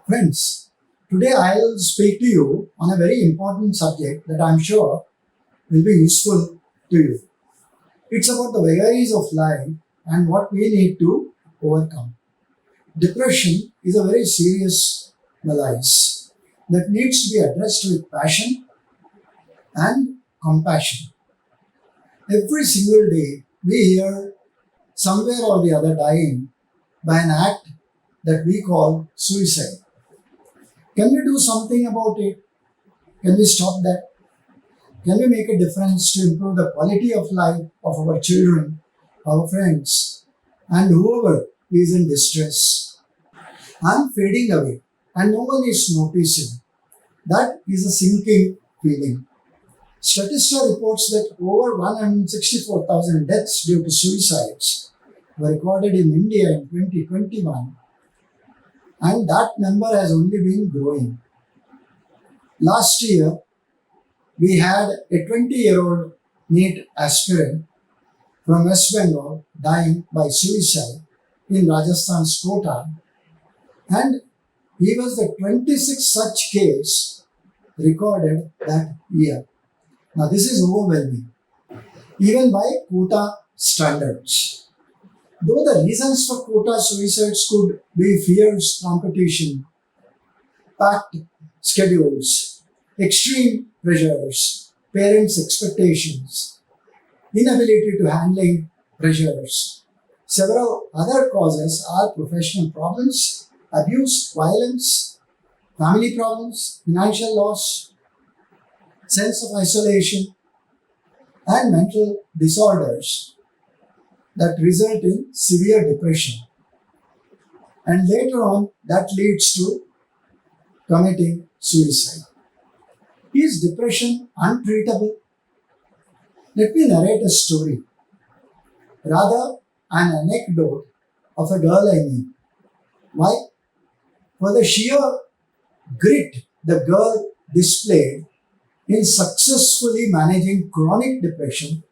Friends, today I'll speak to you on a very important subject that I'm sure will be useful to you. It's about the vagaries of life and what we need to overcome. Depression is a very serious malaise that needs to be addressed with passion and compassion. Every single day, we hear somewhere or the other dying by an act that we call suicide. Can we do something about it? Can we stop that? Can we make a difference to improve the quality of life of our children, our friends, and whoever is in distress? I'm fading away and no one is noticing. That is a sinking feeling. Statista reports that over 164,000 deaths due to suicides were recorded in India in 2021, and that number has only been growing. Last year, we had a 20-year-old NEET aspirant from West Bengal dying by suicide in Rajasthan's Kota, and he was the 26th such case recorded that year. Now, this is overwhelming, even by quota standards. Though the reasons for quota suicides could be fierce competition, packed schedules, extreme pressures, parents' expectations, inability to handling pressures. Several other causes are professional problems, abuse, violence, family problems, financial loss, sense of isolation, and mental disorders that result in severe depression. And later on, that leads to committing suicide. Is depression untreatable? Let me narrate a story, rather an anecdote of a girl I knew. Why? For the sheer grit the girl displayed in successfully managing chronic depression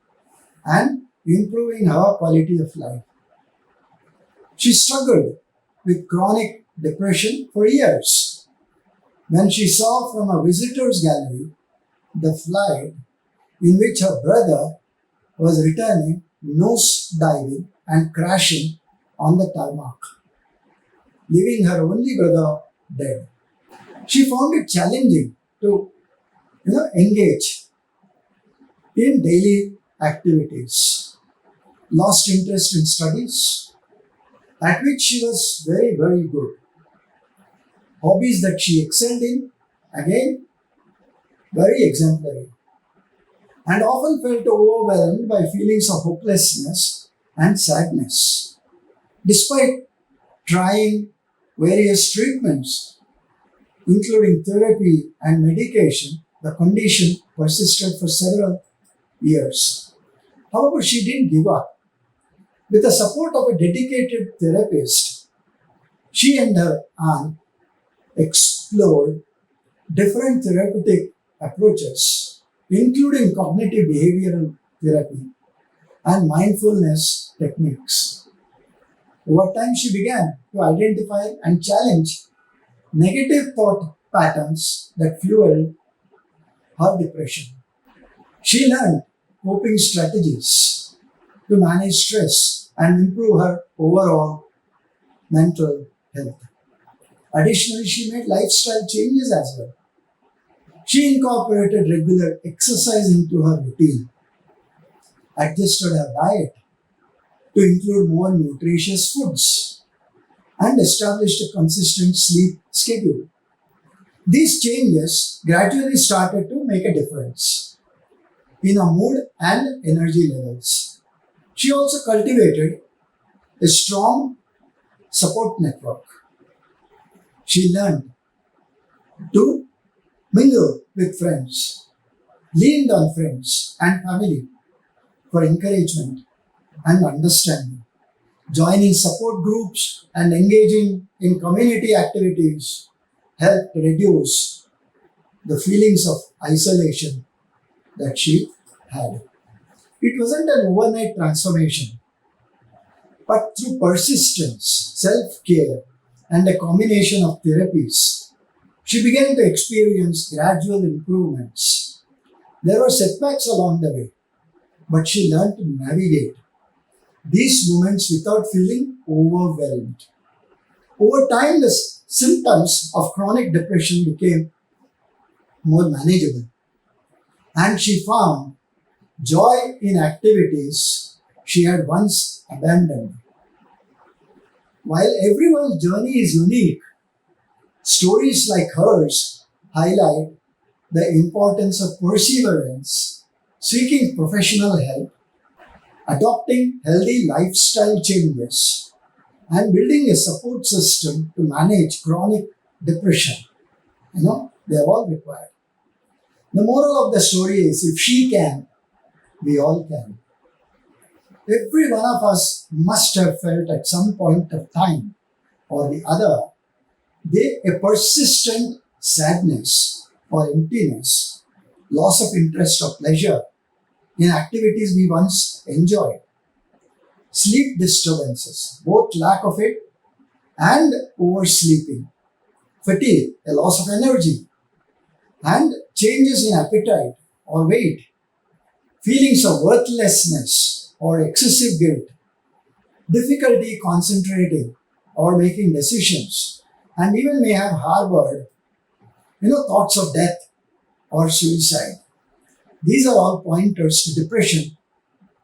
and improving her quality of life. She struggled with chronic depression for years. When she saw from a visitor's gallery the flight in which her brother was returning nose diving and crashing on the tarmac, leaving her only brother dead, she found it challenging to engage in daily activities, lost interest in studies, at which she was very, very good. Hobbies that she excelled in, again, very exemplary, and often felt overwhelmed by feelings of hopelessness and sadness. Despite trying various treatments, including therapy and medication, the condition persisted for several years. However, she didn't give up. With the support of a dedicated therapist, she and her aunt explored different therapeutic approaches, including cognitive behavioral therapy and mindfulness techniques. Over time, she began to identify and challenge negative thought patterns that fueled her depression. She learned coping strategies to manage stress and improve her overall mental health. Additionally, she made lifestyle changes as well. She incorporated regular exercise into her routine, adjusted her diet to include more nutritious foods, and established a consistent sleep schedule. These changes gradually started to make a difference in her mood and energy levels. She also cultivated a strong support network. She learned to mingle with friends, leaned on friends and family for encouragement and understanding. Joining support groups and engaging in community activities helped reduce the feelings of isolation that she had. It wasn't an overnight transformation, but through persistence, self care, and a combination of therapies, she began to experience gradual improvements. There were setbacks along the way, but she learned to navigate these moments without feeling overwhelmed. Over time, the symptoms of chronic depression became more manageable, and she found joy in activities she had once abandoned. While everyone's journey is unique, stories like hers highlight the importance of perseverance, seeking professional help, adopting healthy lifestyle changes, and building a support system to manage chronic depression. They are all required. The moral of the story is if she can, we all can. Every one of us must have felt at some point of time or the other a persistent sadness or emptiness, loss of interest or pleasure in activities we once enjoyed, sleep disturbances, both lack of it and oversleeping, fatigue, a loss of energy, and changes in appetite or weight, feelings of worthlessness or excessive guilt, difficulty concentrating or making decisions, and even may have harbored, thoughts of death or suicide. These are all pointers to depression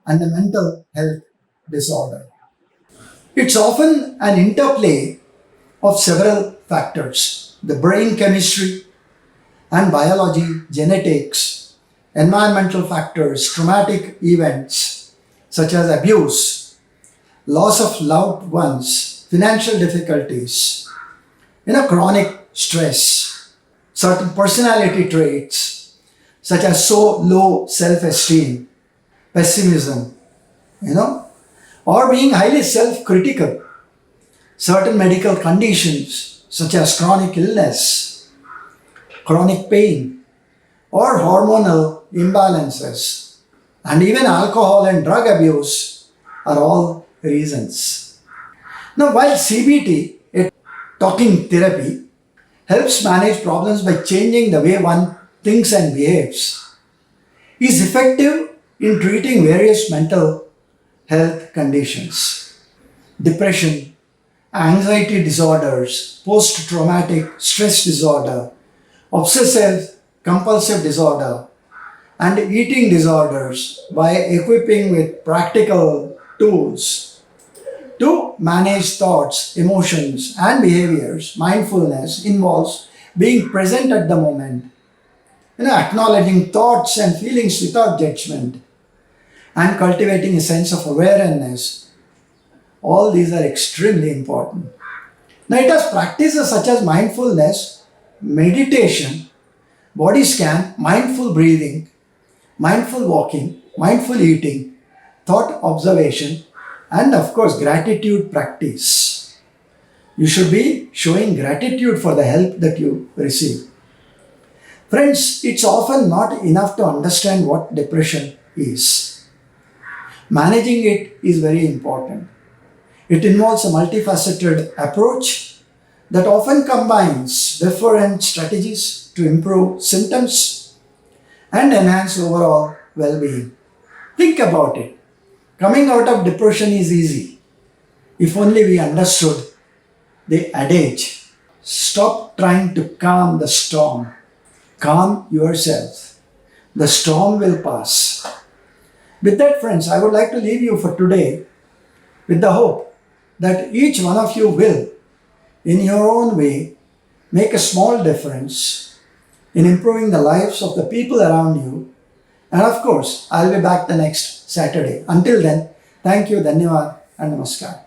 and a mental health disorder. It's often an interplay of several factors: the brain chemistry and biology, genetics, environmental factors, traumatic events such as abuse, loss of loved ones, financial difficulties, chronic stress, certain personality traits such as so low self-esteem, pessimism, or being highly self-critical, certain medical conditions such as chronic illness, chronic pain, or hormonal imbalances, and even alcohol and drug abuse are all reasons. Now, while CBT, a talking therapy, helps manage problems by changing the way one thinks and behaves, is effective in treating various mental health conditions: depression, anxiety disorders, post traumatic stress disorder, obsessive compulsive disorder, and eating disorders, by equipping with practical tools to manage thoughts, emotions, and behaviors. Mindfulness involves being present at the moment, acknowledging thoughts and feelings without judgment, and cultivating a sense of awareness. All these are extremely important. Now, it has practices such as mindfulness, meditation, body scan, mindful breathing, mindful walking, mindful eating, thought observation, and of course, gratitude practice. You should be showing gratitude for the help that you receive. Friends, it's often not enough to understand what depression is. Managing it is very important. It involves a multifaceted approach that often combines different strategies to improve symptoms and enhance overall well-being. Think about it. Coming out of depression is easy if only we understood the adage: stop trying to calm the storm. Calm yourself. The storm will pass. With that, friends, I would like to leave you for today with the hope that each one of you will, in your own way, make a small difference in improving the lives of the people around you. And of course, I'll be back the next Saturday. Until then, thank you, Dhanyavad, and Namaskar.